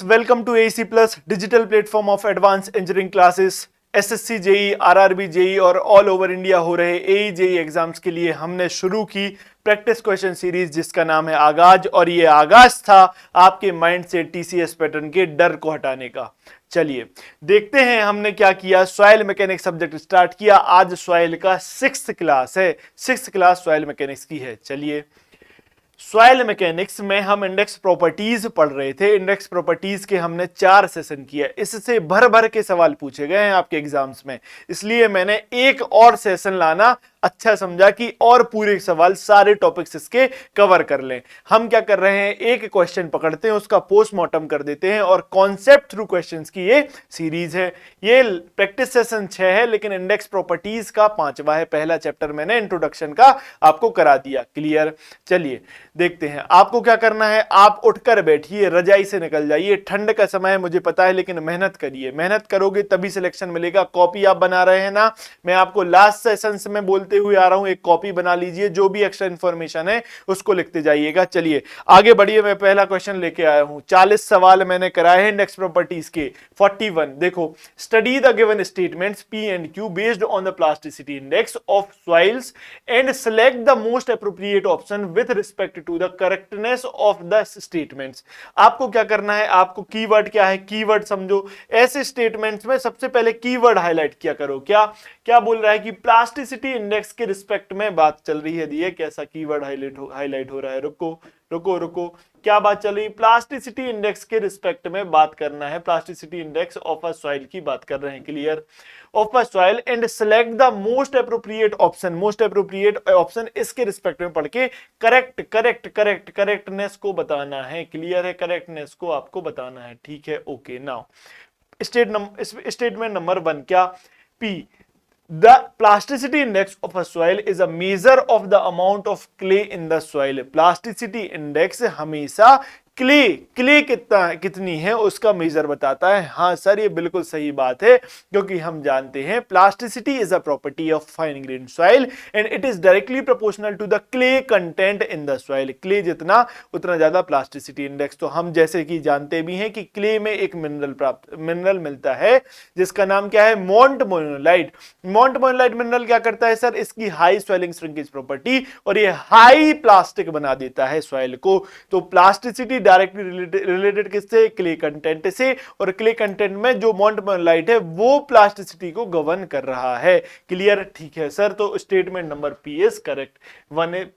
Welcome to AEC Plus digital platform of advanced engineering classes। SSC JE, RRB JE और all over India हो रहे एई JEE exams के लिए हमने शुरू की प्रैक्टिस क्वेश्चन सीरीज जिसका नाम है आगाज। और ये आगाज था आपके माइंड से टीसीएस पैटर्न के डर को हटाने का। चलिए देखते हैं हमने क्या किया। सॉइल मैकेनिक्स सब्जेक्ट स्टार्ट किया। आज सॉइल का 6th क्लास है, 6th क्लास सॉइल मैकेनिक्स की है। चलिए सॉइल मैकेनिक्स में हम इंडेक्स प्रॉपर्टीज पढ़ रहे थे। इंडेक्स प्रॉपर्टीज के हमने 4 सेशन किया। इससे भर भर के सवाल पूछे गए हैं आपके एग्जाम्स में, इसलिए मैंने एक और सेशन लाना अच्छा समझा कि और पूरे सवाल सारे टॉपिक्स इसके कवर कर लें। हम क्या कर रहे हैं, एक क्वेश्चन पकड़ते हैं, उसका पोस्टमार्टम कर देते हैं और कॉन्सेप्ट थ्रू क्वेश्चंस की ये सीरीज है। ये प्रैक्टिस सेशन 6 है, लेकिन इंडेक्स प्रॉपर्टीज का 5वां है। पहला चैप्टर मैंने इंट्रोडक्शन का आपको करा दिया। क्लियर? चलिए देखते हैं। आपको क्या करना है, आप उठकर बैठिए, रजाई से निकल जाइए। ठंड का समय है मुझे पता है, लेकिन मेहनत करिए। मेहनत करोगे तभी सिलेक्शन मिलेगा। कॉपी आप बना रहे हैं ना, मैं आपको लास्ट सेशंस में बोलते हुए आ रहा हूं, एक कॉपी बना लीजिए। जो भी एक्स्ट्रा इंफॉर्मेशन है उसको लिखते जाइएगा। चलिए आगे बढ़िए। मैं पहला क्वेश्चन लेके आया हूं। 40 सवाल मैंने कराए हैं इंडेक्स प्रॉपर्टीज के। 41 देखो, study the given statements P and Q based on the plasticity index of soils and select the most appropriate option with respect to the correctness of the statements. आपको क्या करना है, आपको कीवर्ड क्या है, keyword समझो। ऐसे स्टेटमेंट्स में सबसे पहले कीवर्ड हाईलाइट किया करो। क्या क्या बोल रहा है कि प्लास्टिसिटी इंडेक्स के रिस्पेक्ट में बात चल रही है। दिए कैसा कीवर्ड हाईलाइट हो रहा है, रुको रुको रुको, क्या बात चल रही है, प्लास्टिसिटी इंडेक्स के रिस्पेक्ट में बात करना है। Plasticity index of a soil की बात कर रहे हैं। Clear? Of a soil and select the most appropriate option. Most appropriate option इसके रिस्पेक्ट में पढ़ के करेक्टनेस को बताना है। क्लियर है? करेक्टनेस को आपको बताना है। ठीक है, ओके। नाउ स्टेटमेंट नंबर 1 क्या, P The plasticity index of a soil is a measure of the amount of clay in the soil। Plasticity index हमेशा क्ले कितनी है उसका मेजर बताता है। हाँ सर, ये बिल्कुल सही बात है, क्योंकि हम जानते हैं plasticity is a property of fine grain soil and it is directly proportional to the clay content in the soil. Clay जितना उतना ज्यादा प्लास्टिसिटी इंडेक्स। तो हम जैसे कि जानते भी हैं कि क्ले में एक मिनरल मिलता है जिसका नाम क्या है, मोंटमोनोलाइट। मोंटमोनोलाइट मिनरल क्या करता है सर, इसकी हाई स्वेलिंग श्रिंकेज प्रॉपर्टी और ये हाई प्लास्टिक बना देता है सॉइल को। तो प्लास्टिसिटी डायरेक्टली रिलेटेड किससे, क्ले कंटेंट से। और क्ले कंटेंट में जो मोंटमोनोलाइट है वो प्लास्टिसिटी को गवर्न कर रहा है। क्लियर? ठीक है सर। तो statement number P is correct.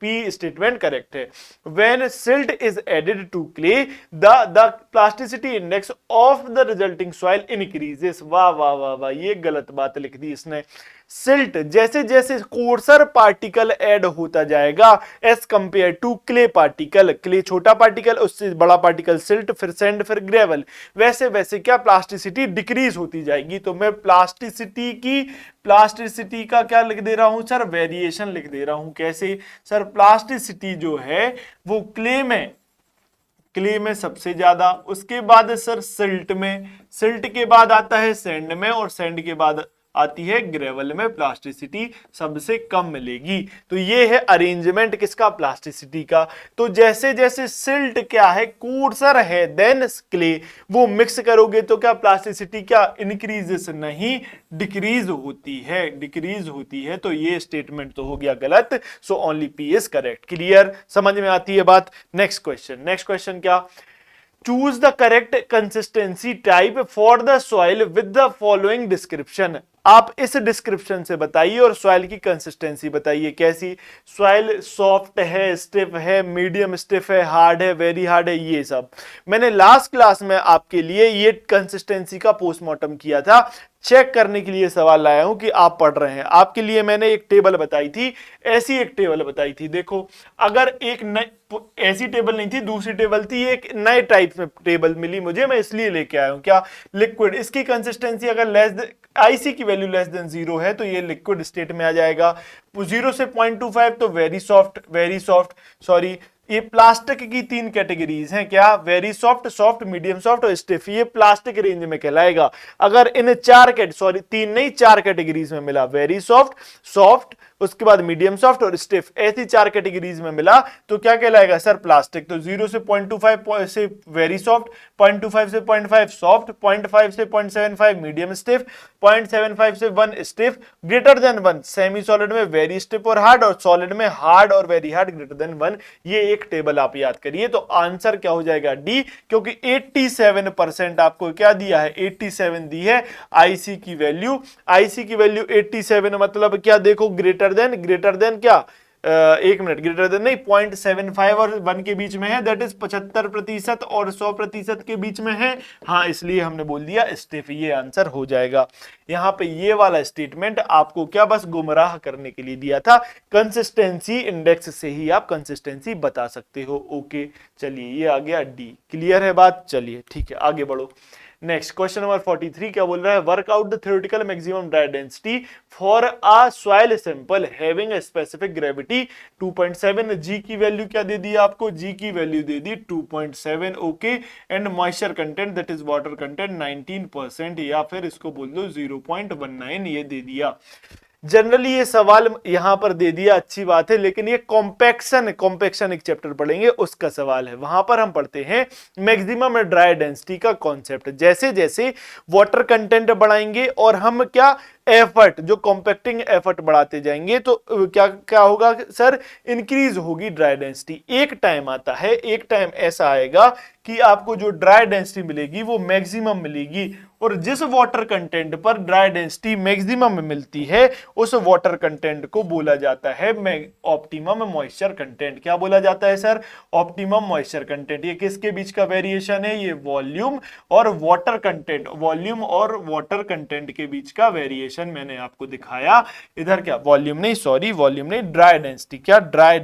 P statement correct है। When silt is added to clay the plasticity index of the resulting soil increases. वाह वाह वाह वाह, ये गलत बात लिख दी इसने। सिल्ट जैसे जैसे कोर्सर पार्टिकल ऐड होता जाएगा as compare to clay particle, clay छोटा पार्टिकल, उससे बड़ा पार्टिकल सिल्ट, फिर सैंड, फिर ग्रेवल, वैसे वैसे क्या प्लास्टिसिटी डिक्रीज होती जाएगी। तो मैं प्लास्टिसिटी का क्या लिख दे रहा हूं सर, वेरिएशन लिख दे रहा हूं। कैसे सर, प्लास्टिसिटी जो है वो क्ले में सबसे ज्यादा, उसके बाद सर सिल्ट में, सिल्ट के बाद आता है सैंड में, और सैंड के बाद आती है ग्रेवल में प्लास्टिसिटी सबसे कम मिलेगी। तो ये है अरेंजमेंट किसका, प्लास्टिसिटी का। तो जैसे जैसे सिल्ट क्या है, कोर्सर है, देन क्ले, वो मिक्स करोगे तो क्या प्लास्टिसिटी क्या इंक्रीज नहीं डिक्रीज होती है, डिक्रीज होती है। तो ये स्टेटमेंट तो हो गया गलत। So only P is correct. Clear? समझ में आती है बात? नेक्स्ट क्वेश्चन क्या, choose the correct consistency type for the soil with the following description. आप इस डिस्क्रिप्शन से बताइए और सॉइल की कंसिस्टेंसी बताइए। कैसी? सॉइल सॉफ्ट है, स्टिफ है, मीडियम स्टिफ है, हार्ड है, वेरी हार्ड है, ये सब मैंने लास्ट क्लास में आपके लिए ये कंसिस्टेंसी का पोस्टमार्टम किया था। चेक करने के लिए सवाल लाया हूं कि आप पढ़ रहे हैं। आपके लिए मैंने एक टेबल बताई थी, ऐसी एक टेबल बताई थी। देखो, अगर ऐसी टेबल नहीं थी, दूसरी टेबल थी, एक नए टाइप में टेबल मिली मुझे, मैं इसलिए लेके आया हूं। क्या? लिक्विड। इसकी कंसिस्टेंसी अगर आईसी की वैल्यू लेस देन 0 है तो ये लिक्विड स्टेट में आ जाएगा। 0 से 0.25 तो वेरी सॉफ्ट, सॉरी, ये प्लास्टिक की 3 कैटेगरीज हैं। क्या? Very soft, soft, medium soft और स्टिफ। ये प्लास्टिक रेंज में कहलाएगा। अगर इन 4 कैटेगरीज में मिला, वेरी सॉफ्ट, उसके बाद मीडियम सॉफ्ट और स्टिफ, ऐसी 4 कैटेगरीज में मिला तो क्या कहलाएगा सर प्लास्टिक। तो 0 से 0.25 से वेरी सॉफ्ट, 0.25 से 0.5 सॉफ्ट, 0.5 से 0.75 मीडियम स्टिफ, 0.75 से 1 stiff, greater than 1 semi solid में वेरी स्टिफ और हार्ड, और सॉलिड में हार्ड और वेरी हार्ड ग्रेटर देन 1। ये एक टेबल आप याद करिए। तो आंसर क्या हो जाएगा डी, क्योंकि 87% आपको क्या दिया है, 87 दी है आईसी की वैल्यू। आईसी की वैल्यू 87 मतलब क्या, देखो ग्रेटर देन क्या, एक मिनट, ग्रेटर देन नहीं, 0.75 और 1 के बीच में है, दैट इज 75% और 100% के बीच में है। हाँ, इसलिए हमने बोल दिया स्टिफ, ये आंसर हो जाएगा। यहां पे ये वाला स्टेटमेंट आपको क्या बस गुमराह करने के लिए दिया था, कंसिस्टेंसी इंडेक्स से ही आप कंसिस्टेंसी बता सकते हो। ओके, चलिए ये आ गया डी। क्लियर है बात, चलिए ठीक है आगे बढ़ो। नेक्स्ट क्वेश्चन नंबर 43 क्या बोल रहा है, work out the theoretical maximum dry density for a soil sample having a specific gravity 2.7। जी की वैल्यू क्या दे दी आपको, जी की value they the 2.7। Okay, and moisture content that is water content 19%, या फिर इसको बोल दो 0.19, ये दे दिया। जनरली ये सवाल यहां पर दे दिया, अच्छी बात है, लेकिन ये कॉम्पैक्शन एक चैप्टर पढ़ेंगे उसका सवाल है, वहां पर हम पढ़ते हैं मैक्सिमम ड्राई डेंसिटी का कॉन्सेप्ट। जैसे जैसे वाटर कंटेंट बढ़ाएंगे और हम क्या एफर्ट, जो कॉम्पैक्टिंग एफर्ट बढ़ाते जाएंगे तो क्या क्या होगा सर, इंक्रीज होगी ड्राई डेंसिटी। एक टाइम आता है, एक टाइम ऐसा आएगा कि आपको जो ड्राई डेंसिटी मिलेगी वो मैक्सिमम मिलेगी, और जिस वाटर कंटेंट पर ड्राई डेंसिटी मैक्सिमम मिलती है उस वाटर कंटेंट को बोला जाता है ऑप्टिमम मॉइस्चर कंटेंट। क्या बोला जाता है सर, ऑप्टिमम मॉइस्चर कंटेंट। ये किसके बीच का वेरिएशन है, ये वॉल्यूम और वाटर कंटेंट, वॉल्यूम और वाटर कंटेंट के बीच का वेरिएशन मैंने आपको दिखाया। इधर क्या वॉल्यूम नहीं, सॉरी वॉल्यूम नहीं, ड्राई डेंसिटी, क्या ड्राई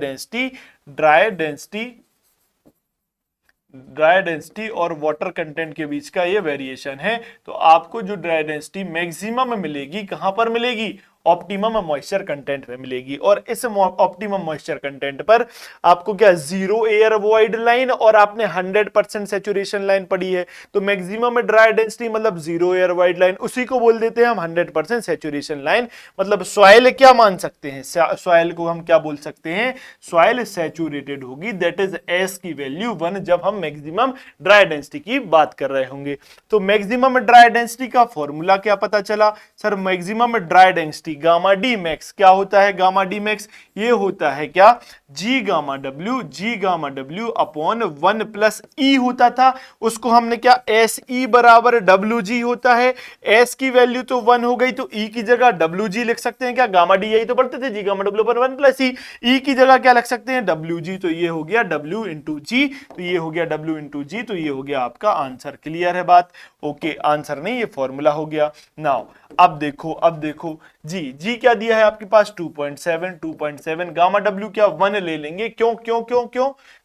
डेंसिटी और वाटर कंटेंट के बीच का ये वेरिएशन है। तो आपको जो ड्राई डेंसिटी मैक्सिमम मिलेगी कहां पर मिलेगी, ऑप्टिमम मॉइस्चर कंटेंट में मिलेगी। और इस ऑप्टिमम मॉइस्चर कंटेंट पर आपको क्या, जीरो एयर वॉइड लाइन और आपने 100% सैचुरेशन लाइन पढ़ी है, तो मैक्सिमम ड्राई डेंसिटी मतलब जीरो एयर वॉइड लाइन, उसी को बोल देते हैं हम 100% सैचुरेशन लाइन। मतलब सॉइल क्या मान सकते हैं, सॉइल को हम क्या बोल सकते हैं, सॉइल सैचुरेटेड होगी, दैट इज एस की वैल्यू 1 जब हम मैक्सिमम ड्राई डेंसिटी की बात कर रहे होंगे। तो मैक्सिमम ड्राई डेंसिटी का फॉर्मूला क्या पता चला sir, maximum dry density gamma D max, क्या होता है गामा डी मैक्स, ये होता है क्या, G gamma W upon 1 plus e होता था, उसको हमने क्या एस ई बराबर डब्ल्यू जी होता है। एस की वैल्यू तो 1 हो गई, तो ई की जगह डब्ल्यू जी लिख सकते हैं, क्या गामा डी यही तो पढ़ते थे, जी गामा डब्ल्यू पर 1 प्लस ई की जगह क्या लिख सकते हैं, डब्ल्यू जी, तो ये हो गया डब्ल्यू इंटू जी, तो ये हो गया डब्ल्यू इंटू जी, तो ये हो गया आपका आंसर। क्लियर है बात, ओके, आंसर नहीं ये फॉर्मूला हो गया। नाउ अब देखो जी क्या दिया है आपके पास 2.7, गामा डब्ल्यू क्या 1 ले लेंगे, क्यों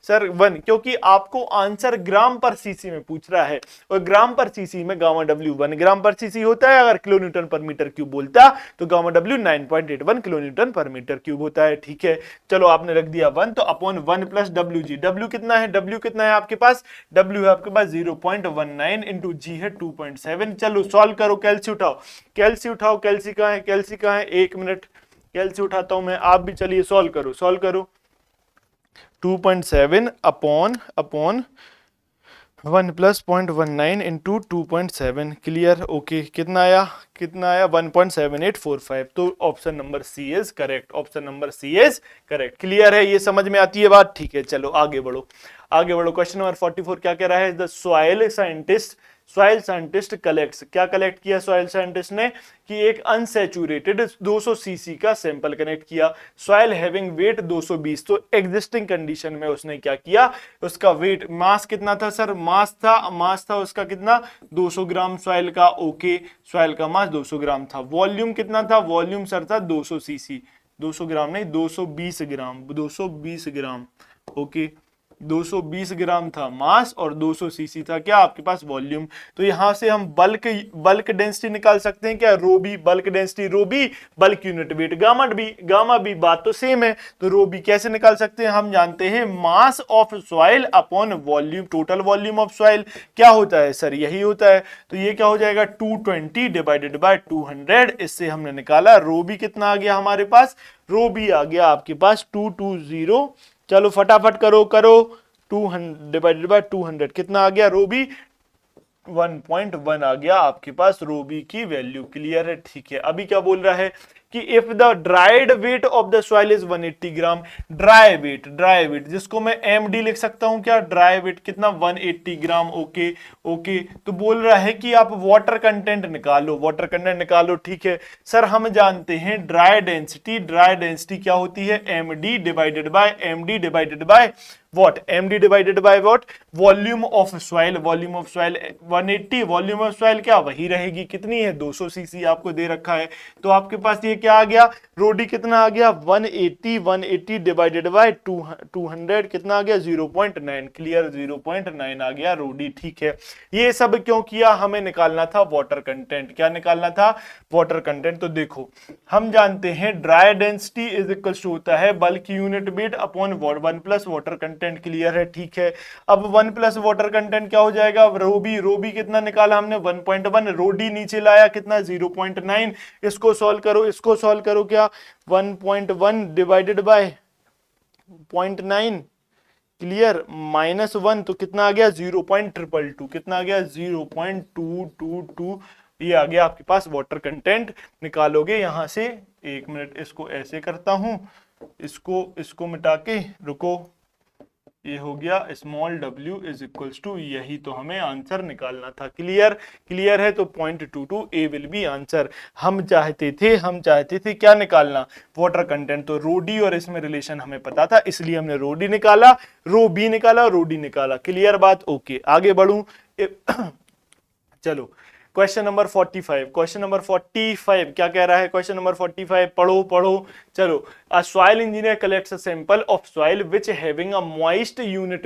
सर 1, क्योंकि आपको आंसर ग्राम पर सीसी में पूछ रहा है, और ग्राम पर सीसी में गामा डब्ल्यू 1 ग्राम पर सीसी होता है। अगर किलो न्यूटन पर मीटर क्यूब बोलता तो गामा डब्ल्यू 9.81 किलो न्यूटन पर मीटर क्यूब होता है। ठीक है, चलो आपने रख दिया 1, तो upon 1 plus W G, W कितना है आपके पास, डब्ल्यू है आपके पास 0.19 इंटू जी है 2.7। चलो सॉल्व करो, कैल्सी उठाओ, कैल्सी कहाँ है, एक मिनट कैल्सी उठाता हूं मैं, आप भी चलिए सॉल्व करो। 2.7 upon 1 plus 0.19 into 2.7, clear, okay, कितना आया 1.7845, तो option number C is correct. Clear है, ये समझ में आती है बात, ठीक है, चलो आगे बढ़ो। क्वेश्चन नंबर 44 क्या कह रहा है, द सॉइल साइंटिस्ट कलेक्ट्स, क्या कलेक्ट किया सॉइल साइंटिस्ट ने, कि एक अनसैचुरेटेड 200 सीसी का सैंपल कनेक्ट किया, सॉइल हैविंग वेट 220, तो एग्जिस्टिंग कंडीशन में उसने क्या किया, उसका वेट, मास कितना था सर, मास था उसका कितना 200 ग्राम सॉइल का, ओके, सॉइल का मास 200 ग्राम था। वॉल्यूम कितना था, वॉल्यूम सर था 200 सीसी, 200 ग्राम नहीं 220 ग्राम, ओके, 220 ग्राम था मास और 200 सीसी था क्या आपके पास वॉल्यूम। तो यहां से हम बल्क डेंसिटी निकाल सकते हैं क्या, rho b bulk density, rho b bulk unit weight, gamma b बात तो सेम है। तो रो बी कैसे निकाल सकते हैं, हम जानते हैं mass of soil upon volume, total volume of soil क्या होता है सर, यही होता है। तो ये क्या हो जाएगा 220 डिवाइडेड बाय 200, इससे हमने निकाला रो बी कितना आ गया हमारे पास, रो बी आ गया आपके पास 220। चलो फटाफट करो 200 डिवाइडेड बाय 200 कितना आ गया, रो बी 1.1 आ गया आपके पास रो बी की वैल्यू। क्लियर है, ठीक है। अभी क्या बोल रहा है कि if the dried weight of the soil is 180 gram, dry weight जिसको मैं एमडी लिख सकता हूं क्या, ड्राई वेट कितना 180 ग्राम। ओके तो बोल रहा है कि आप वाटर कंटेंट निकालो, ठीक है सर। हम जानते हैं ड्राई डेंसिटी क्या होती है, MD divided by what, md divided by what, volume of soil 180, volume of soil क्या वही रहेगी, कितनी है 200 सीसी आपको दे रखा है। तो आपके पास ये क्या आ गया, रोडी कितना आ गया 180 डिवाइडेड बाय 200 कितना आ गया 0.9। क्लियर, 0.9 आ गया रोडी, ठीक है। ये सब क्यों किया, हमें निकालना था वाटर कंटेंट। क्या निकालना था, वाटर कंटेंट। तो देखो हम जानते हैं dry density is equal to होता है bulk unit weight upon 1 plus water content. Clear है, ठीक है। अब 1 प्लस वाटर कंटेंट क्या हो जाएगा, रो बी कितना निकाला हमने 1.1, रोडी नीचे लाया कितना 0.9। इसको सॉल्व करो क्या, 1.1 डिवाइडेड बाय 0.9 क्लियर -1 तो कितना आ गया 0.222, कितना आ गया 0.222। ये आ गया आपके पास वाटर कंटेंट। निकालोगे यहां से, एक मिनट इसको ऐसे करता हूं, इसको मिटा के रुको, ये हो गया small w is equals to, यही तो हमें आंसर निकालना था। क्लियर है, तो 0.22 ए विल बी आंसर। हम चाहते थे क्या निकालना, वाटर कंटेंट। तो रो डी और इसमें रिलेशन हमें पता था, इसलिए हमने रो डी निकाला, रो बी निकाला, रो डी निकाला। क्लियर बात, ओके आगे बढ़ूं। चलो क्वेश्चन नंबर 45 क्या कह रहा है, क्वेश्चन नंबर 45 पढ़ो। चलो, अ soil engineer collects a sample of soil which having a moist unit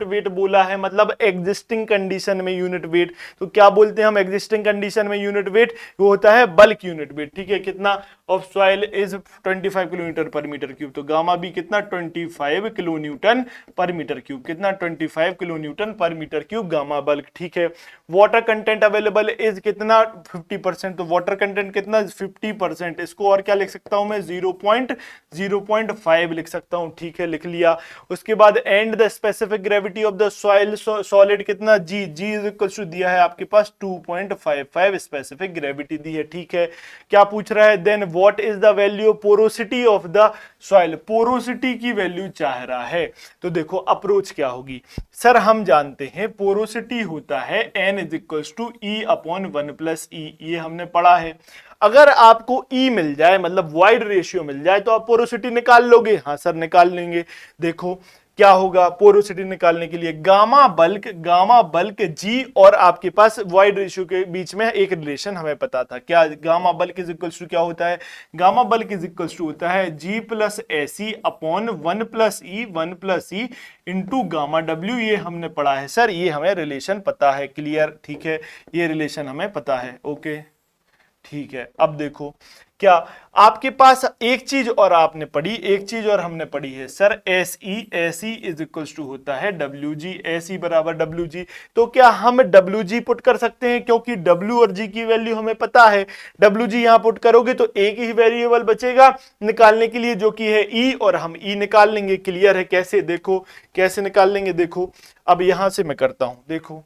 weight बोला है, मतलब एग्जिस्टिंग कंडीशन में यूनिट वेट। तो क्या बोलते हैं हम एग्जिस्टिंग कंडीशन में यूनिट वेट, वो होता है बल्क यूनिट वेट, ठीक है। कितना ऑफ सॉइल इज 25 किलोमीटर पर मीटर क्यूब, तो गामा भी कितना 25 किलो न्यूटन पर मीटर क्यूब, कितना 25 किलो न्यूटन पर मीटर क्यूब गामा बल्क, ठीक है। वाटर कंटेंट अवेलेबल इज कितना 50%, तो वाटर कंटेंट कितना 50%, इसको और क्या लिख सकता हूं मैं 0.5 लिख सकता हूं, ठीक है लिख लिया। उसके बाद and the specific gravity of the soil solid कितना जी इज इक्वल टू दिया है आपके पास 2.55 स्पेसिफिक ग्रेविटी दी है, ठीक है। क्या पूछ रहा है, then what is the value porosity of the soil, porosity की वैल्यू चाह रहा है। तो देखो अप्रोच क्या होगी सर, हम जानते हैं पोरोसिटी होता है n is equal to e upon 1 plus e, ये हमने पढ़ा है। अगर आपको E मिल जाए, मतलब वाइड रेशियो मिल जाए, तो आप पोरोसिटी निकाल लोगे, हाँ सर निकाल लेंगे। देखो क्या होगा पोरोसिटी निकालने के लिए, गामा बल्क G और आपके पास वाइड रेशियो के बीच में एक रिलेशन हमें पता था, क्या gamma bulk is equal to क्या होता है, gamma bulk is equal to होता है G plus AC upon 1 plus E into gamma W, ये हमने पढ़ा है सर, ये हमें रिलेशन पता है। क्लियर, ठीक है, ये रिलेशन हमें पता है, ओके ठीक है। अब देखो क्या आपके पास एक चीज और आपने पढ़ी, एक चीज और हमने पढ़ी है sir, SE is equal to होता है WG, एसई बराबर WG। तो क्या हम WG पुट कर सकते हैं, क्योंकि W और G की वैल्यू हमें पता है। WG यहां पुट करोगे तो एक ही वेरिएबल बचेगा निकालने के लिए, जो कि है E, और हम E निकाल लेंगे। क्लियर है, कैसे, देखो कैसे निकाल लेंगे। देखो अब यहां से मैं करता हूं, देखो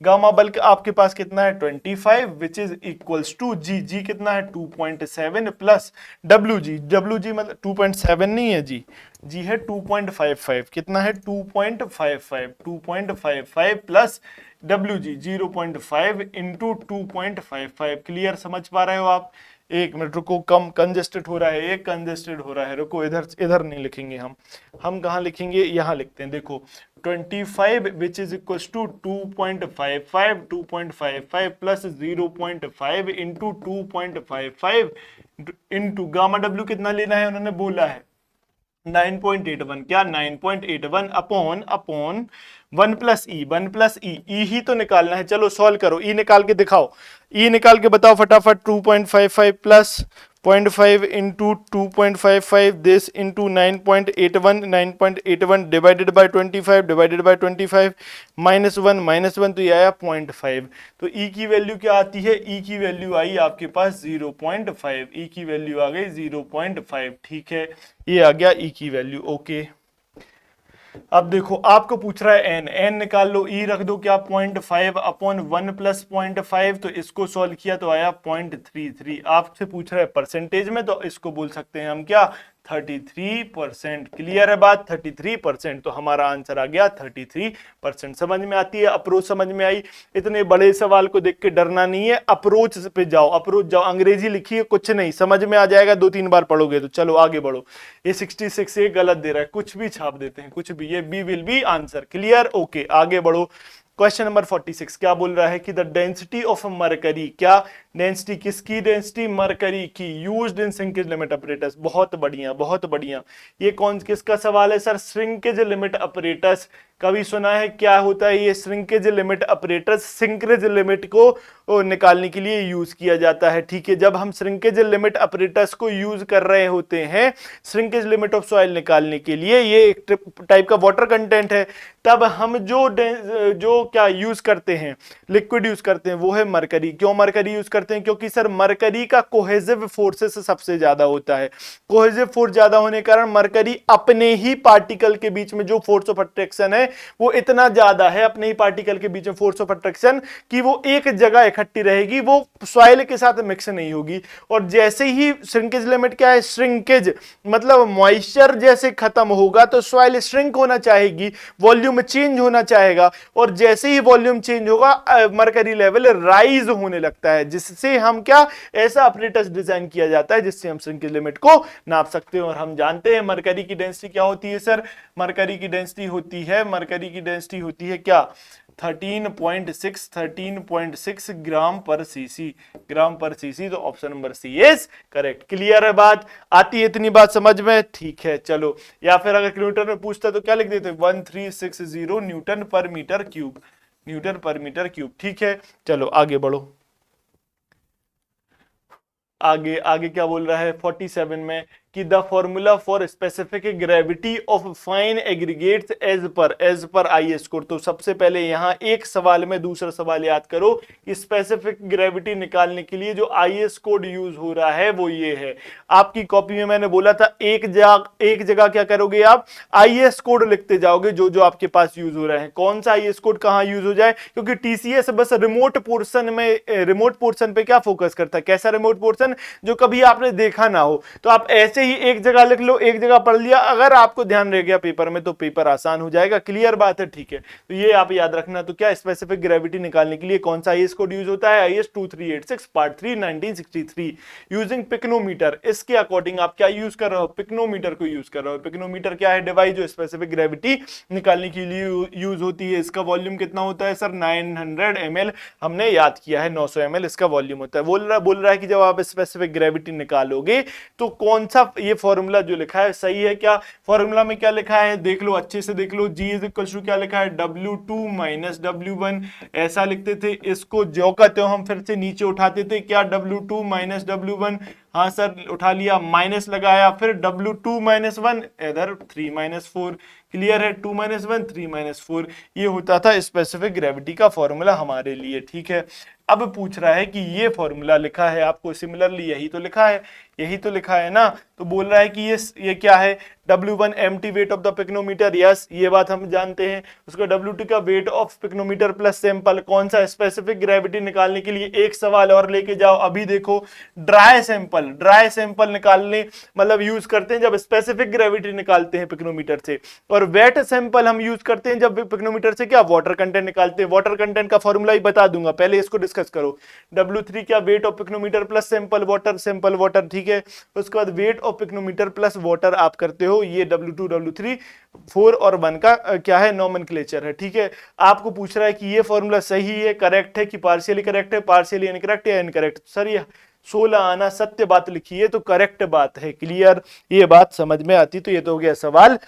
गामा बल्क आपके पास कितना है 25 विच इज इक्वल्स टू जी कितना है 2.7 प्लस WG मतलब 2.7 नहीं है जी है 2.55, कितना है 2.55 प्लस WG 0.5 इंटू 2.55। क्लियर, समझ पा रहे हो आप। एक मिनट रुको, कम कंजेस्टेड हो रहा है, रुको, इधर नहीं लिखेंगे हम कहाँ लिखेंगे, यहाँ लिखते हैं। देखो 25 which is equal to 2.55 plus 0.5 into 2.55 into gamma W कितना लेना है उन्होंने बोला है 9.81 क्या 9.81 अपॉन 1 प्लस ई ही तो निकालना है। चलो सॉल्व करो, ई निकाल के दिखाओ, ई निकाल के बताओ फटाफट। 2.55 plus 0.5 into 2.55 this into 9.81, 9.81 divided by 25 divided by 25 -1 तो ये आया 0.5। तो ई की वैल्यू क्या आती है? ई की वैल्यू आई आपके पास 0.5, ई की वैल्यू आ गई 0.5। ठीक है, ये आ गया ई की वैल्यू। ओके, अब देखो आपको पूछ रहा है एन, एन निकाल लो, ई रख दो क्या 0.5 अपॉन 1 प्लस 0.5, तो इसको सॉल्व किया तो आया 0.33। आपसे पूछ रहा है परसेंटेज में, तो इसको बोल सकते हैं हम क्या 33%। क्लियर है बात? 33%, तो हमारा आंसर आ गया 33%। समझ में आती है? अप्रोच समझ में आई? इतने बड़े सवाल को देख के डरना नहीं है, अप्रोच पे जाओ, अप्रोच जाओ। अंग्रेजी लिखिए, कुछ नहीं समझ में आ जाएगा, 2-3 बार पढ़ोगे तो। चलो आगे बढ़ो। ये 66 ये गलत दे रहा है, कुछ भी छाप देते हैं, कुछ भी। ये B will be answer. Clear? Okay, आगे बढ़ो। क्वेश्चन नंबर 46 क्या बोल रहा है कि द डेंसिटी ऑफ मरकरी, क्या डेंसिटी, किसकी डेंसिटी? मरकरी की, used in shrinkage limit apparatus. बहुत बढ़िया, बहुत बढ़िया। ये कौन किसका सवाल है सर? Shrinkage limit apparatus. कभी सुना है क्या होता है ये shrinkage limit apparatus? Shrinkage limit को निकालने के लिए यूज किया जाता है। ठीक है, जब हम श्रिंकेज लिमिट अपरेटस को यूज कर रहे होते हैं श्रिंकेज लिमिट ऑफ सॉइल निकालने के लिए, ये एक टाइप का वाटर कंटेंट है, तब हम जो क्या यूज करते हैं, लिक्विड यूज करते हैं, वो है मरकरी। क्यों मरकरी यूज करते हैं? क्योंकि सर मरकरी का कोहेसिव फोर्सेस सबसे ज्यादा होता है। कोहेसिव फोर्स ज्यादा होने के कारण मरकरी अपने ही पार्टिकल के बीच में जो फोर्स ऑफ अट्रैक्शन है वो इतना ज्यादा है, अपने ही पार्टिकल के बीच में फोर्स ऑफ अट्रैक्शन, कि वो एक जगह इकट्ठी रहेगी, वो सॉइल के साथ मिक्स नहीं होगी। और जैसे ही श्रिंकेज लिमिट क्या है? श्रिंकेज मतलब मॉइस्चर जैसे खत्म होगा तो सॉइल श्रिंक होना चाहेगी, वॉल्यूम चेंज होना चाहेगा, और जैसे ही वॉल्यूम चेंज होगा मरकरी लेवल राइज होने लगता है, जिससे हम क्या ऐसा अपरेटस डिजाइन किया जाता है जिससे हम श्रिंकेज लिमिट को नाप सकते हैं। और हम जानते हैं मरकरी की डेंसिटी क्या होती है सर? मरकरी की डेंसिटी होती है क्या 13.6 ग्राम पर सीसी, तो option number C is correct. Clear है बात? आती है इतनी बात समझ में? ठीक है, चलो। या फिर अगर किलोमीटर में पूछता तो क्या लिख देते? 1360 न्यूटन पर मीटर क्यूब। ठीक है, चलो आगे बढ़ो। आगे क्या बोल रहा है 47 में कि the formula for specific gravity of fine aggregates as per IS code. तो सबसे पहले यहां एक सवाल में दूसरा सवाल याद करो कि स्पेसिफिक ग्रेविटी निकालने के लिए जो आईएस कोड यूज हो रहा है वो ये है। आपकी कॉपी में मैंने बोला था एक जगह क्या करोगे आप? आईएस कोड लिखते जाओगे जो जो आपके पास यूज हो रहा है। कौन सा आईएस कोड कहां यूज हो जाए, क्योंकि टीसीएस बस रिमोट पोर्शन पे क्या फोकस करता है? कैसा रिमोट पोर्शन? जो कभी आपने देखा ना हो। तो आप ऐसे ही एक जगह लिख लो, एक जगह पढ़ लिया, अगर आपको ध्यान रह गया पेपर में तो पेपर आसान हो जाएगा। क्लियर बात है? ठीक है, तो ये आप याद रखना। तो क्या स्पेसिफिक ग्रेविटी निकालने के लिए कौन सा आईएस कोड यूज होता है? IS 2386 part 3 1963 using pycnometer. इसके अकॉर्डिंग आप क्या यूज कर रहे हो? पिक्नोमीटर को यूज कर रहे हो। पिक्नोमीटर क्या है? डिवाइस जो स्पेसिफिक ग्रेविटी निकालने के लिए यूज होती है। इसका वॉल्यूम कितना होता है सर? 900 ml। हमने याद किया है 900 ml इसका वॉल्यूम होता है। बोल रहा है कि जब आप स्पेसिफिक ग्रेविटी निकालोगे तो कौन सा ये फॉर्मूला जो लिखा है सही है क्या? फॉर्मूला में क्या लिखा है देख लो, अच्छे से देख लो। G इज इक्वल टू क्या लिखा है? W2 माइनस W1 ऐसा लिखते थे। इसको जो कहते हो हम फिर से नीचे उठाते थे क्या? W2 minus W1। हाँ सर, उठा लिया, माइनस लगाया, फिर W2 माइनस 1 इधर 3 माइनस 4। क्लियर है? 2 माइनस 1 3 माइनस 4 ये होता था स्पेसिफिक ग्रेविटी का फॉर्मूला हमारे लिए। ठीक है, अब पूछ रहा है कि ये फॉर्मूला लिखा है आपको सिमिलरली, यही तो लिखा है ना। तो बोल रहा है कि ये क्या है? W1 empty wait of the pycnometer. Yes, ये बात हम जानते हैं। उसका W2 का weight of pycnometer plus sample. कौन सा? स्पेसिफिक ग्रेविटी निकालने के लिए एक सवाल और लेके जाओ। अभी देखो, ड्राई सैंपल निकालने मतलब यूज करते हैं जब स्पेसिफिक ग्रेविटी निकालते हैं पिक्नोमीटर से, और वेट सैंपल हम यूज करते हैं जब पिक्नोमीटर से क्या वाटर कंटेंट निकालते हैं। वाटर कंटेंट का फॉर्मूला ही बता दूंगा, पहले इसको डिस्कस करो। W3 क्या? Weight of pycnometer plus sample water. ठीक है, उसके बाद weight of pycnometer plus water आप करते हो। ये W2 W3 4 और 1 का क्या है? नोमेनक्लेचर है। ठीक है, आपको पूछ रहा है कि ये फॉर्मूला सही है, करेक्ट है कि पार्शियली करेक्ट है, पार्शियली इनकरेक्ट या इनकरेक्ट? सर ये 16 आना, सत्य बात लिखी है तो करेक्ट बात है। क्लियर, ये बात समझ में आती। तो ये तो हो गया सवाल।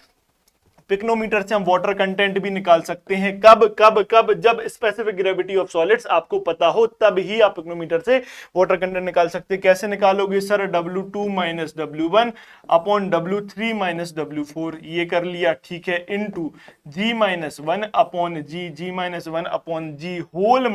पिक्नोमीटर से हम वाटर कंटेंट भी निकाल सकते हैं। कब कब कब? जब स्पेसिफिक ग्रेविटी ऑफ सॉलिड्स आपको पता हो, तब ही आप पिक्नोमीटर से वाटर कंटेंट निकाल सकते हैं। कैसे निकालोगे sir? W2 minus W1 upon W3 minus W4, ये कर लिया, ठीक है, into G minus 1 upon G minus 1 upon G whole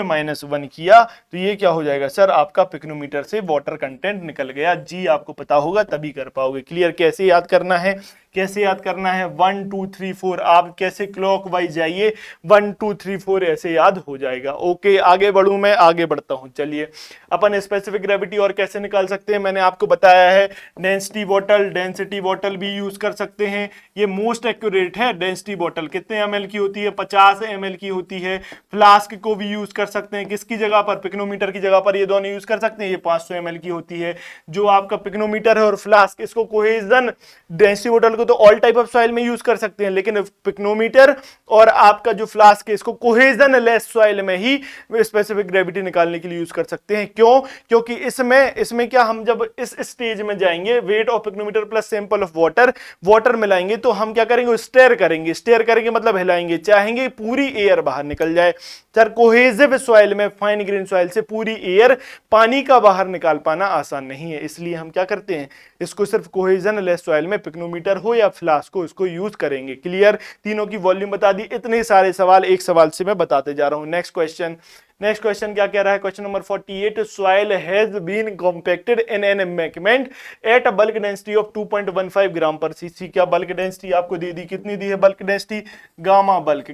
minus 1 किया तो ये क्या हो जाएगा सर? आपका पिक्नोमीटर से वाटर कंटेंट निकल गया। G आपको पता होगा तभी कर पाओगे। क्लियर? कैसे याद करना है? कैसे याद करना है? 1 2 3 4, आप कैसे क्लॉकवाइज जाइए, 1 2 3 4 ऐसे याद हो जाएगा। ओके, आगे बढ़ूं मैं? आगे बढ़ता हूं। चलिए, अपन स्पेसिफिक ग्रेविटी और कैसे निकाल सकते हैं मैंने आपको बताया है। डेंसिटी बॉटल भी यूज कर सकते हैं। ये मोस्ट एक्यूरेट है। डेंसिटी बॉटल कितने ml की होती है? 50 ml की होती है। फ्लास्क को भी यूज कर सकते हैं, किसकी जगह पर? पिक्नोमीटर की जगह पर ये दोनों यूज कर सकते हैं। ये 500 ml की होती है। जो आपका पिक्नोमीटर है और फ्लास्क, इसको कोहेजन, डेंसिटी बॉटल तो ऑल टाइप ऑफ सॉइल में यूज कर सकते हैं, लेकिन पिक्नोमीटर और आपका जो फ्लास्क है, इसको कोहेजन लेस सॉइल में ही स्पेसिफिक ग्रेविटी निकालने के लिए यूज कर सकते हैं। क्यों? क्योंकि इसमें क्या, हम जब इस स्टेज में जाएंगे, weight of pycnometer plus sample of water मिलाएंगे, तो हम क्या करेंगे? स्टेयर करेंगे मतलब हिलाएंगे, चाहेंगे पूरी एयर बाहर निकल जाए। सर, कोहेजिव सॉइल में, फाइन ग्रेन सॉइल से पूरी एयर, पानी का बाहर निकाल पाना आसान नहीं है। इसलिए हम क्या करते हैं? इसको सिर्फ कोहेजन लेस सॉइल में, पिक्नोमीटर हो या फ्लास्क को, इसको यूज करेंगे। क्लियर? तीनों की वॉल्यूम बता दी। इतने सारे सवाल एक सवाल से मैं बताते जा रहा हूं। नेक्स्ट क्वेश्चन क्या कह रहा है? Question number 48, soil has been compacted in an embankment at a bulk density of 2.15 gram पर सीसी। क्या बल्क डेंसिटी आपको दे दी? कितनी दी है बल्क डेंसिटी? गामा बल्क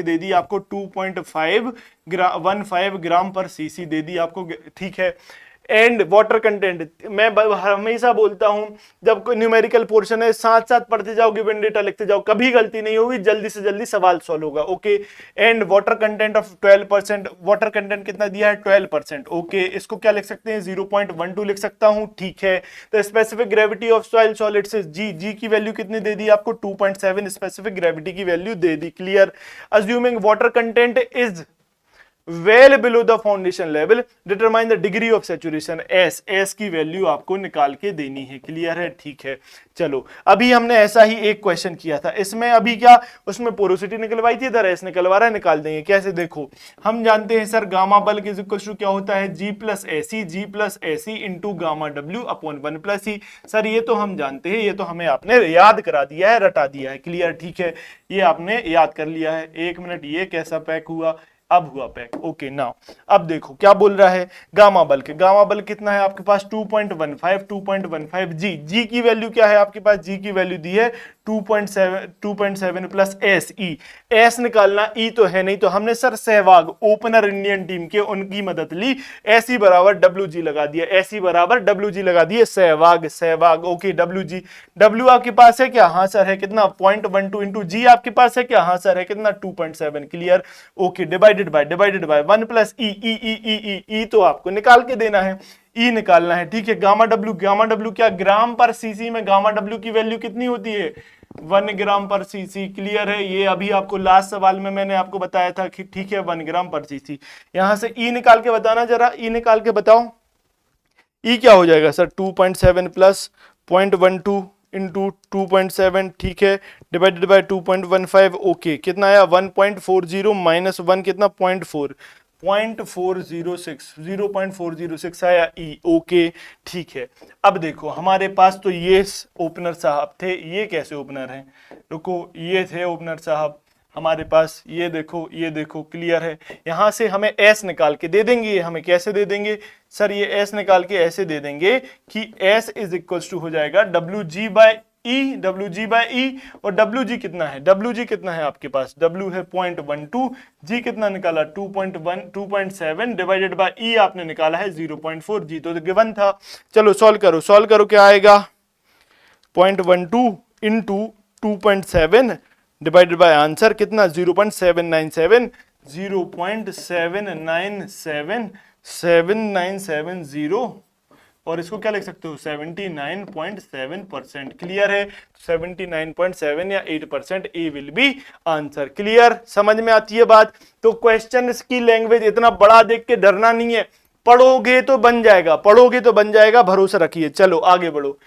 दे दी आपको 2.15 ग्राम पर सीसी दे दी आपको, ठीक है। एंड वाटर कंटेंट, मैं हमेशा बोलता हूं, जब कोई न्यूमेरिकल पोर्शन है, साथ साथ पढ़ते जाओ, गिवन डेटा लिखते जाओ, कभी गलती नहीं होगी, जल्दी से जल्दी सवाल सॉल्व होगा। Okay, and water content of 12%, water content कितना दिया है? 12%। ओके, इसको क्या लिख सकते हैं? 0.12 लिख सकता हूं, ठीक है। तो specific gravity of soil solid से जी की वैल्यू कितनी दे दी आपको? 2.7 स्पेसिफिक ग्रेविटी की value they the. Clear? Assuming water content is well below the foundation level, determine the degree of saturation। S की वैल्यू आपको निकाल के देनी है। क्लियर है? ठीक है। चलो, अभी हमने ऐसा ही एक क्वेश्चन किया था। इसमें अभी क्या, उसमें पोरोसिटी निकलवाई थी, इधर एस निकलवा रहा है, निकाल देंगे। कैसे? देखो, हम जानते हैं sir, gamma bulk is equal to क्या होता है? G plus S e into gamma W upon 1 plus e. Sir, ये तो हम जानते हैं, ये तो हमें आपने याद करा दिया है, रटा दिया है। क्लियर? ठीक है, ये आपने याद कर लिया है। एक मिनट, ये कैसा पैक हुआ? अब हुआ पैक। ओके, नाउ अब देखो क्या बोल रहा है। गामा बल्क कितना है आपके पास? 2.15 जी की वैल्यू क्या है आपके पास? जी की वैल्यू दी है 2.7 प्लस एस निकालना। ई तो है नहीं, तो हमने sir Sehwag, opener Indian team के, उनकी मदद ली। एसी बराबर WG लगा दिया, सहवाग। ओके, डब्ल्यू आपके पास है क्या? हाँ सर है। कितना? 0.12 इंटू जी आपके पास है क्या? हाँ सर है। कितना? 2.7। Clear? Okay, divided by 1 plus e तो आपको निकाल के देना है, ई निकालना है, ठीक है। गामा डब्ल्यू क्या? ग्राम पर सीसी में गामा डब्ल्यू की वैल्यू कितनी होती है? 1 ग्राम पर सीसी। क्लियर है? ये अभी आपको लास्ट सवाल में मैंने आपको बताया था कि ठीक है, 1 ग्राम पर सीसी। यहां से ई निकाल के बताना, जरा ई निकाल के बताओ। ई क्या हो जाएगा सर? 2.7 प्लस 0.12 इंटू 2.7, ठीक है, डिवाइडेड बाय 2.15। ओके, कितना आया? 1.40 माइनस 1 कितना? 0.406 आया ई। ओके, ठीक है। अब देखो, हमारे पास तो ये ओपनर साहब थे। ये कैसे ओपनर हैं? रुको, ये थे ओपनर साहब हमारे पास। ये देखो, क्लियर है? यहां से हमें एस निकाल के दे देंगे। हमें कैसे दे देंगे सर? ये एस निकाल के ऐसे दे देंगे कि एस इज इक्वल टू हो जाएगा WG बाई ई। और WG कितना है? WG कितना है आपके पास? W है 0.12, G कितना निकाला? 2.7 डिवाइडेड बाई ई आपने निकाला है 0.4। G तो गिवन था। चलो सॉल्व करो, क्या आएगा? 0.12 इंटू 2.7 डिवाइडेड बाय आंसर कितना? 0.797 और इसको क्या लिख सकते हो? 79.7%। क्लियर है? 79.7 या 8% ए विल बी आंसर। क्लियर? समझ में आती है बात? तो क्वेश्चन की लैंग्वेज इतना बड़ा देख के डरना नहीं है। पढ़ोगे तो बन जाएगा, पढ़ोगे तो बन जाएगा, भरोसा रखिए। चलो आगे बढ़ो।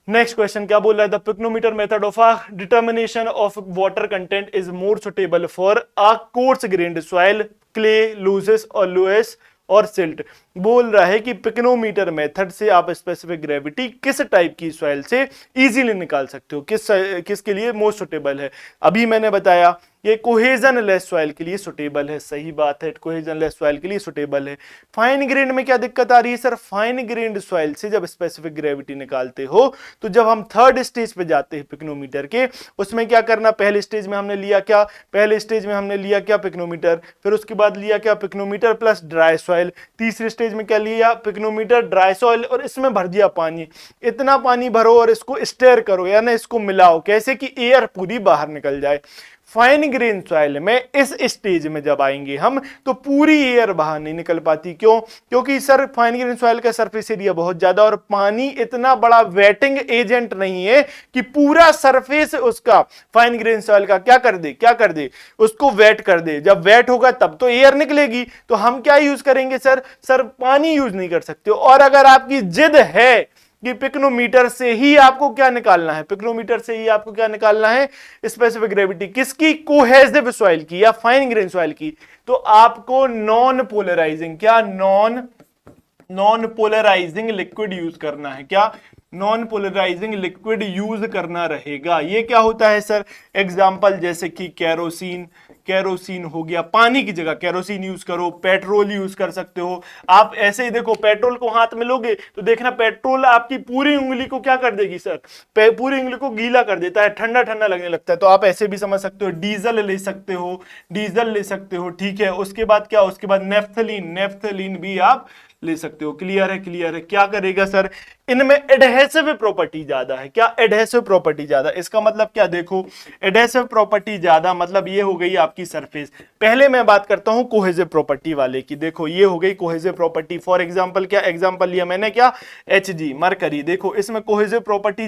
नेक्स्ट क्वेश्चन क्या बोल रहा है, the pycnometer method of a determination of water content is more suitable for a course grand soil, clay, loses और लुएस और सिल्ट। बोल रहा है कि पिक्नोमीटर मेथड से आप स्पेसिफिक ग्रेविटी किस टाइप की सॉइल से इजीली निकाल सकते हो, किसके लिए मोस्ट सुटेबल है। अभी मैंने बताया ये कोहेजन लेस सॉइल के लिए सुटेबल है, सही बात है, कोहेजन लेस सॉइल के लिए सुटेबल है। फाइन ग्रेन्ड में क्या दिक्कत आ रही है सर, फाइन ग्रेन्ड सॉइल से जब स्पेसिफिक ग्रेविटी निकालते हो तो जब हम थर्ड स्टेज पे जाते हैं पिक्नोमीटर के, उसमें क्या करना, पहले स्टेज में हमने लिया क्या, पहले स्टेज में हमने लिया क्या, पिक्नोमीटर, फिर उसके बाद लिया क्या, पिक्नोमीटर प्लस ड्राई सॉइल, तीसरे स्टेज में क्या लिया, पिक्नोमीटर, ड्राई सॉइल और इसमें भर दिया पानी। इतना पानी भरो और इसको स्टेयर करो, यानी इसको मिलाओ, कैसे कि एयर पूरी बाहर निकल जाए। फाइन ग्रेन सॉइल में इस स्टेज में जब आएंगे हम तो पूरी एयर बाहर नहीं निकल पाती, क्यों, क्योंकि सर फाइन ग्रेन सॉइल का सरफेस एरिया बहुत ज्यादा और पानी इतना बड़ा वेटिंग एजेंट नहीं है कि पूरा सरफेस उसका फाइन ग्रेन सॉइल का क्या कर दे, उसको वेट कर दे। जब वेट होगा तब तो एयर निकलेगी, तो हम क्या यूज करेंगे सर पानी यूज नहीं कर सकते। और अगर आपकी जिद है कि पिक्नोमीटर से ही आपको क्या निकालना है, पिक्नोमीटर से ही आपको क्या निकालना है, स्पेसिफिक ग्रेविटी किसकी, कोहेसिव सॉइल की या फाइन ग्रेन सॉइल की, तो आपको non polarizing non polarizing liquid use करना है। क्या, नॉन पोलराइजिंग लिक्विड यूज करना रहेगा। ये क्या होता है सर, एग्जांपल जैसे कि केरोसिन हो गया, पानी की जगह केरोसिन यूज करो, पेट्रोल यूज कर सकते हो। आप ऐसे ही देखो, पेट्रोल को हाथ में लोगे तो देखना पेट्रोल आपकी पूरी उंगली को क्या कर देगी सर, पूरी उंगली को गीला कर देता है, ठंडा ठंडा लगने लगता है। तो आप ऐसे भी समझ सकते हो, डीजल ले सकते हो, ठीक है। उसके बाद क्या, उसके बाद नेफ्थलीन भी आप ले सकते हो। क्लियर है, क्या करेगा सर, इनमें एडहेसिव प्रॉपर्टी ज्यादा है। क्या, एडहेसिव प्रॉपर्टी ज्यादा, इसका मतलब क्या, देखो एडहेसिव प्रॉपर्टी ज्यादा मतलब ये हो गई आपकी सरफेस। पहले मैं बात करता हूं कोहेसिव प्रॉपर्टी वाले की, देखो ये हो गई कोहेसिव प्रॉपर्टी। फॉर एग्जांपल क्या एग्जांपल लिया मैंने, क्या, Hg मरकरी, देखो इसमें कोहेसिव प्रॉपर्टी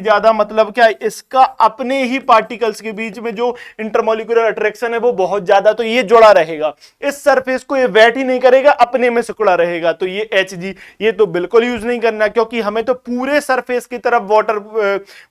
ज्यादा मतलब क्या, इसका अपने ही पार्टिकल्स के बीच में जो इंटरमोलिकुलर अट्रैक्शन है वो बहुत ज्यादा, तो ये जुड़ा रहेगा, इस सरफेस को ये वेट ही नहीं करेगा, अपने में सिकुड़ा रहेगा। तो ये Hg, ये तो बिल्कुल यूज नहीं करना, क्योंकि हमें तो पूरे सरफेस की तरफ वाटर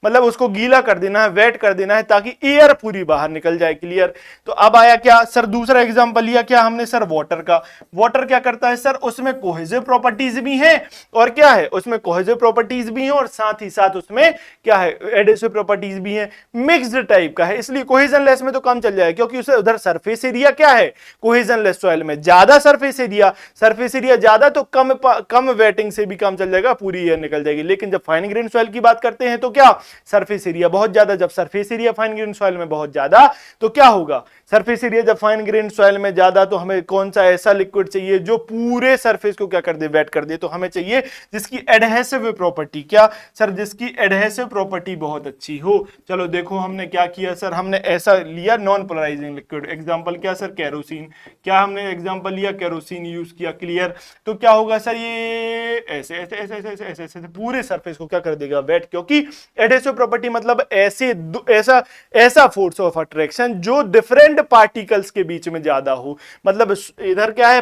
मतलब उसको गीला कर देना है, वेट कर देना है, ताकि एयर पूरी बाहर निकल जाए। क्लियर। तो अब आया क्या सर, दूसरा एग्जांपल लिया क्या हमने सर, वाटर का। वाटर क्या करता है सर, उसमें कोहेसिव प्रॉपर्टीज भी हैं और क्या है, उसमें कोहेसिव प्रॉपर्टीज भी हैं और साथ ही साथ उसमें क्या है, एडहेसिव प्रॉपर्टीज भी हैं, मिक्स्ड टाइप का है। इसलिए कोहेजन लेस में तो कम चल जाएगा, क्योंकि उसे उधर सरफेस एरिया क्या है, कोहेजन लेस सॉइल में ज्यादा सरफेस एरिया ज्यादा, तो कम वेटिंग से भी काम चल जाएगा, पूरी एयर निकल जाएगी। लेकिन जब फाइन ग्रेन सॉइल की बात करते हैं तो क्या, सरफेस एरिया बहुत ज्यादा, जब surface area fine grain soil में बहुत ज्यादा तो क्या होगा, सरफेस एरिया जब फाइन ग्रेन सॉइल में ज्यादा, तो हमें कौन सा ऐसा लिक्विड चाहिए जो पूरे सरफेस को क्या कर दे, वेट कर दे। तो हमें चाहिए जिसकी एडहेसिव प्रॉपर्टी, क्या सर, जिसकी एडहेसिव प्रॉपर्टी बहुत अच्छी हो। चलो देखो हमने क्या किया सर, हमने ऐसा लिया नॉन पोलराइजिंग लिक्विड, एग्जांपल क्या सर, केरोसिन, क्या हमने एग्जांपल लिया, केरोसिन यूज किया। क्लियर। तो क्या होगा सर, ये ऐसे ऐसे ऐसे ऐसे ऐसे ऐसे ऐसे पूरे सरफेस को क्या कर देगा, वेट, क्योंकि एडहेसिव प्रॉपर्टी मतलब ऐसा फोर्स ऑफ अट्रैक्शन जो डिफरेंट पार्टिकल्स के बीच में ज्यादा हो। मतलब इधर क्या है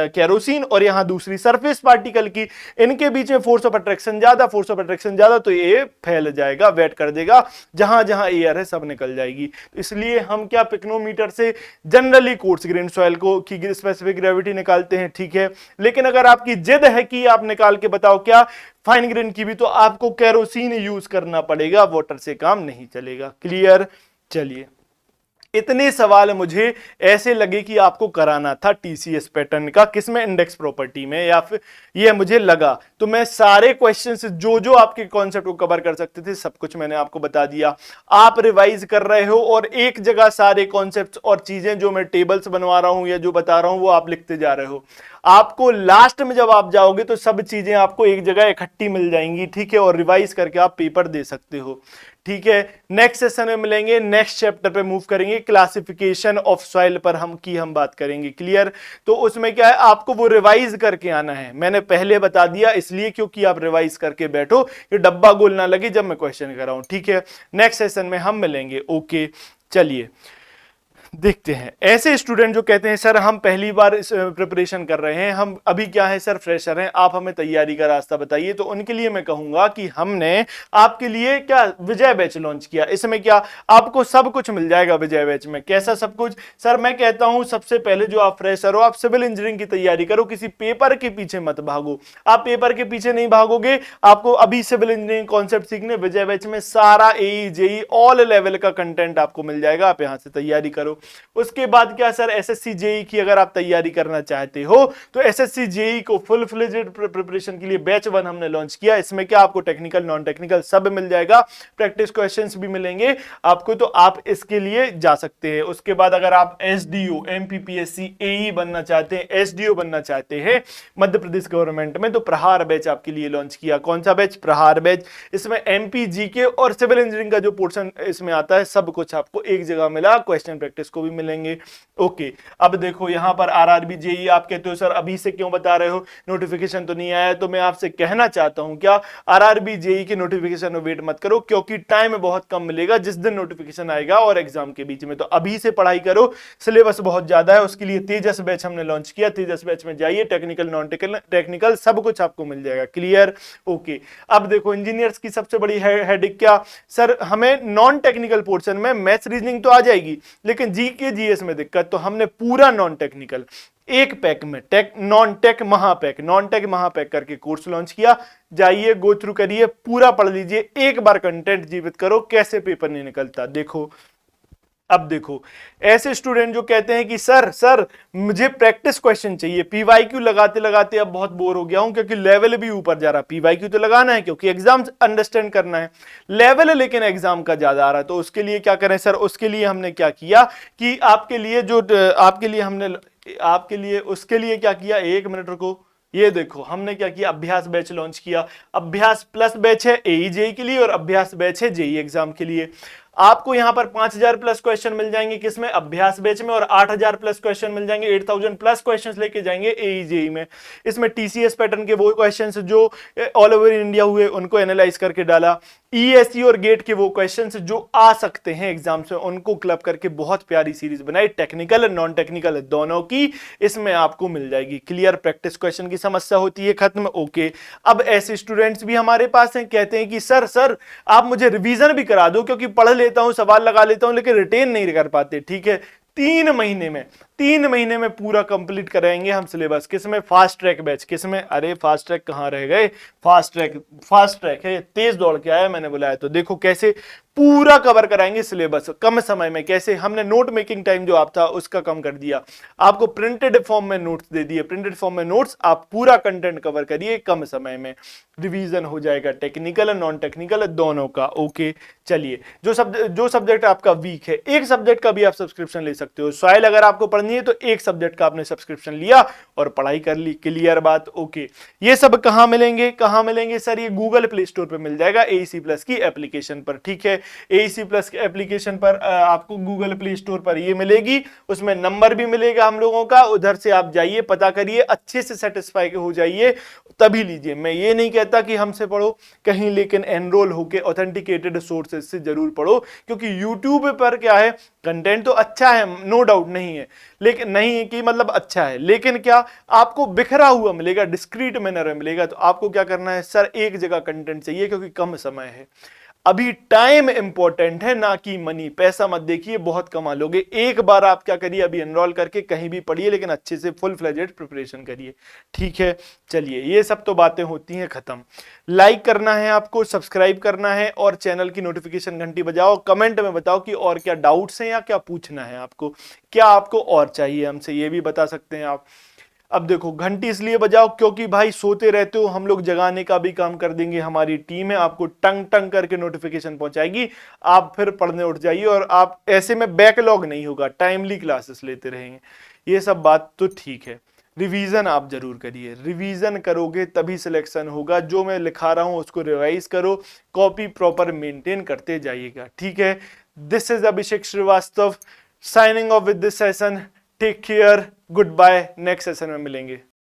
केरोसिन और यहां दूसरी सरफेस पार्टिकल की, इनके बीच में फोर्स ऑफ अट्रैक्शन ज्यादा, तो ये फैल जाएगा, वेट कर देगा, जहां जहां एयर है सब निकल जाएगी। इसलिए हम क्या, पिक्नोमीटर से जनरली कोर्स ग्रेन सॉइल को की स्पेसिफिक ग्रेविटी निकालते हैं, ठीक है। लेकिन अगर आपकी जिद है कि आप निकाल के बताओ क्या फाइन ग्रेन की भी, तो आपको केरोसिन यूज करना पड़ेगा, वाटर से काम नहीं चलेगा। क्लियर। चलिए, इतने सवाल मुझे ऐसे लगे कि आपको कराना था टीसीएस पैटर्न का, किसमें, इंडेक्स प्रॉपर्टी में, या फिर ये मुझे लगा, तो मैं सारे क्वेश्चंस जो आपके कॉन्सेप्ट को कवर कर सकते थे सब कुछ मैंने आपको बता दिया। आप रिवाइज कर रहे हो और एक जगह सारे कॉन्सेप्ट्स और चीजें जो मैं टेबल्स बनवा रहा हूं या जो बता रहा हूं वो आप लिखते जा रहे हो। आपको लास्ट में जब आप जाओगे तो सब चीजें आपको एक जगह इकट्ठी मिल जाएंगी, ठीक है, और रिवाइज करके आप पेपर दे सकते हो, ठीक है। नेक्स्ट सेशन में मिलेंगे, नेक्स्ट चैप्टर पे मूव करेंगे, क्लासिफिकेशन ऑफ सॉइल पर हम बात करेंगे। क्लियर। तो उसमें क्या है, आपको वो रिवाइज करके आना है, मैंने पहले बता दिया इसलिए क्योंकि आप रिवाइज करके बैठो, कि डब्बा गोल ना लगे जब मैं क्वेश्चन कर रहा हूं, ठीक है। नेक्स्ट सेशन में हम मिलेंगे। ओके, चलिए देखते हैं ऐसे स्टूडेंट जो कहते हैं सर हम पहली बार इस प्रिपरेशन कर रहे हैं, हम अभी क्या है सर फ्रेशर हैं, आप हमें तैयारी का रास्ता बताइए। तो उनके लिए मैं कहूंगा कि हमने आपके लिए क्या विजय बैच लॉन्च किया। इसमें क्या आपको सब कुछ मिल जाएगा विजय बैच में। कैसा सब कुछ सर? मैं कहता हूं सबसे पहले जो आप फ्रेशर हो, आप सिविल इंजीनियरिंग की तैयारी करो, किसी पेपर के पीछे मत भागो। आप पेपर के पीछे नहीं भागोगे, आपको अभी सिविल इंजीनियरिंग कॉन्सेप्ट सीखने विजय बैच में सारा एई जेई ऑल लेवल का कंटेंट आपको मिल जाएगा। आप यहां से तैयारी करो। उसके बाद क्या सर, एसएससी जेई की अगर आप तैयारी करना चाहते हो तो एसएससी जेई को फुल फ्लेजेड प्रिपरेशन के लिए बैच 1 हमने लॉन्च किया। इसमें क्या आपको टेक्निकल नॉन टेक्निकल सब मिल जाएगा, प्रैक्टिस क्वेश्चंस भी मिलेंगे आपको, तो आप इसके लिए जा सकते हैं। उसके बाद अगर आप एसडीओ एमपीपीएससी एई बनना चाहते हैं, एसडीओ बनना चाहते हैं मध्य प्रदेश गवर्नमेंट में, तो प्रहार बैच आपके लिए लॉन्च किया। कौन सा बैच? प्रहार बैच। इसमें एमपी जीके और सिविल इंजीनियरिंग का जो पोर्शन इसमें आता है सब कुछ आपको एक जगह मिला, क्वेश्चन प्रैक्टिस को भी मिलेंगे। ओके, अब देखो यहां पर आरआरबी जेई, आप कहते हो सर अभी से क्यों बता रहे हो, नोटिफिकेशन तो नहीं आया। तो मैं आपसे कहना चाहता हूं क्या, आरआरबी जेई के नोटिफिकेशन में वेट मत करो, क्योंकि टाइम बहुत कम मिलेगा जिस दिन नोटिफिकेशन आएगा और एग्जाम के बीच में। तो अभी से पढ़ाई करो, सिलेबस बहुत ज्यादा है। उसके लिए तेजस बैच हमने लॉन्च किया, तेजस बैच में जाइए, टेक्निकल नॉन टेक्निकल सब कुछ आपको मिल जाएगा। क्लियर? ओके। अब देखो इंजीनियर्स की सबसे बड़ी हेडेक क्या सर, हमें नॉन टेक्निकल पोर्शन में मैथ्स रीजनिंग तो आ जाएगी लेकिन जीके जीएस में दिक्कत। तो हमने पूरा नॉन टेक्निकल एक पैक में नॉन टेक महापैक करके कोर्स लॉन्च किया। जाइए, गो थ्रू करिए, पूरा पढ़ लीजिए, एक बार कंटेंट जीवित करो, कैसे पेपर नहीं निकलता। देखो अब देखो ऐसे स्टूडेंट जो कहते हैं कि सर मुझे प्रैक्टिस क्वेश्चन चाहिए, पीवाईक्यू लगाते लगाते अब बहुत बोर हो गया हूं क्योंकि लेवल भी ऊपर जा रहा। पीवाईक्यू तो लगाना है क्योंकि एग्जाम अंडरस्टैंड करना है, लेवल लेकिन एग्जाम का ज्यादा आ रहा है। तो उसके लिए क्या करें सर? उसके लिए हमने क्या किया कि आपके लिए उसके लिए क्या किया, एक मिनट रुको। ये देखो हमने क्या किया, अभ्यास बैच लॉन्च किया। अभ्यास प्लस बैच है एई जेई के लिए और अभ्यास बैच है जेई एग्जाम के लिए। आपको यहां पर 5000 प्लस क्वेश्चन मिल जाएंगे, किसमें? अभ्यास बैच में। और 8000 प्लस क्वेश्चन मिल जाएंगे, 8000 प्लस क्वेश्चंस लेके जाएंगे एई जेई में। इसमें टीसीएस पैटर्न के वो क्वेश्चंस जो ऑल ओवर इंडिया हुए उनको एनालाइज करके डाला। ईएसई और गेट के वो क्वेश्चंस जो आ सकते हैं एग्जाम से उनको क्लब करके बहुत प्यारी सीरीज बनाई, टेक्निकल और नॉन टेक्निकल दोनों की इसमें आपको मिल जाएगी। क्लियर? प्रैक्टिस क्वेश्चन की समस्या होती है खत्म। ओके, अब ऐसे स्टूडेंट्स भी हमारे पास हैं, कहते हैं कि सर आप मुझे रिवीजन भी करा दो क्योंकि पढ़ लेता हूं, सवाल लगा लेता हूं लेकिन रिटेन नहीं कर पाते। ठीक है, 3 महीने में पूरा कंप्लीट कराएंगे हम सिलेबस। किसमें? Fast track batch. किसमें? अरे फास्ट ट्रैक कहां रह गए, फास्ट ट्रैक है, तेज दौड़ के आया मैंने बुलाया। तो देखो कैसे पूरा कवर कराएंगे सिलेबस कम समय में। कैसे? हमने नोट मेकिंग टाइम जो आप था उसका कम कर दिया, आपको प्रिंटेड फॉर्म में नोट्स दे दिए, प्रिंटेड फॉर्म में नोट्स, आप पूरा कंटेंट कवर करिए कम समय में। रिवीजन हो जाएगा टेक्निकल और नॉन टेक्निकल दोनों का। ओके, चलिए जो सब्जेक्ट आपका वीक है, एक सब्जेक्ट का भी आप सब्सक्रिप्शन ले सकते हो। सॉइल अगर आपको पढ़नी है तो एक सब्जेक्ट का आपने सब्सक्रिप्शन लिया और पढ़ाई कर ली। क्लियर बात? ओके, ये सब कहां मिलेंगे सर? ये गूगल प्ले स्टोर पे मिल जाएगा एईसी प्लस की एप्लीकेशन पर। ठीक है, एईसी प्लस की एप्लीकेशन पर आपको गूगल प्ले स्टोर पर ये मिलेगी, उसमें नंबर भी मिलेगा हम लोगों का, उधर से आप जाइए, पता करिए, अच्छे से सेटिस्फाई हो जाइए तभी लीजिए। मैं ये नहीं कहता कि हमसे पढ़ो कहीं, लेकिन एनरोल होके ऑथेंटिकेटेड सोर्सेज से जरूर पढ़ो, क्योंकि यूट्यूब पर क्या है, कंटेंट तो अच्छा है, नो डाउट नहीं है, लेकिन नहीं है कि मतलब अच्छा है, लेकिन क्या आपको बिखरा हुआ मिलेगा, डिस्क्रीट मैनर में मिलेगा। तो आपको क्या करना है सर, एक जगह कंटेंट चाहिए क्योंकि कम समय है। अभी टाइम इंपॉर्टेंट है ना कि मनी। पैसा मत देखिए, बहुत कमा लोगे। एक बार आप क्या करिए, अभी एनरोल करके कहीं भी पढ़िए, लेकिन अच्छे से फुल फ्लेजेड प्रिपरेशन करिए। ठीक है, चलिए ये सब तो बातें होती हैं खत्म। लाइक करना है आपको, सब्सक्राइब करना है और चैनल की नोटिफिकेशन घंटी बजाओ। कमेंट में बताओ कि और क्या डाउट्स हैं या क्या पूछना है आपको, क्या आपको और चाहिए हमसे, ये भी बता सकते हैं आप। अब देखो घंटी इसलिए बजाओ क्योंकि भाई सोते रहते हो, हम लोग जगाने का भी काम कर देंगे, हमारी टीम है, आपको टंग टंग करके नोटिफिकेशन पहुंचाएगी, आप फिर पढ़ने उठ जाइए और आप ऐसे में बैकलॉग नहीं होगा, टाइमली क्लासेस लेते रहेंगे। ये सब बात तो ठीक है। रिवीजन आप जरूर करिए, रिवीजन करोगे तभी सिलेक्शन होगा। जो मैं लिखा रहा हूं उसको रिवाइज करो, कॉपी प्रॉपर मेंटेन करते जाइएगा। ठीक है, this is Abhishek Srivastava signing off with this session. Take care, good bye, next session में मिलेंगे।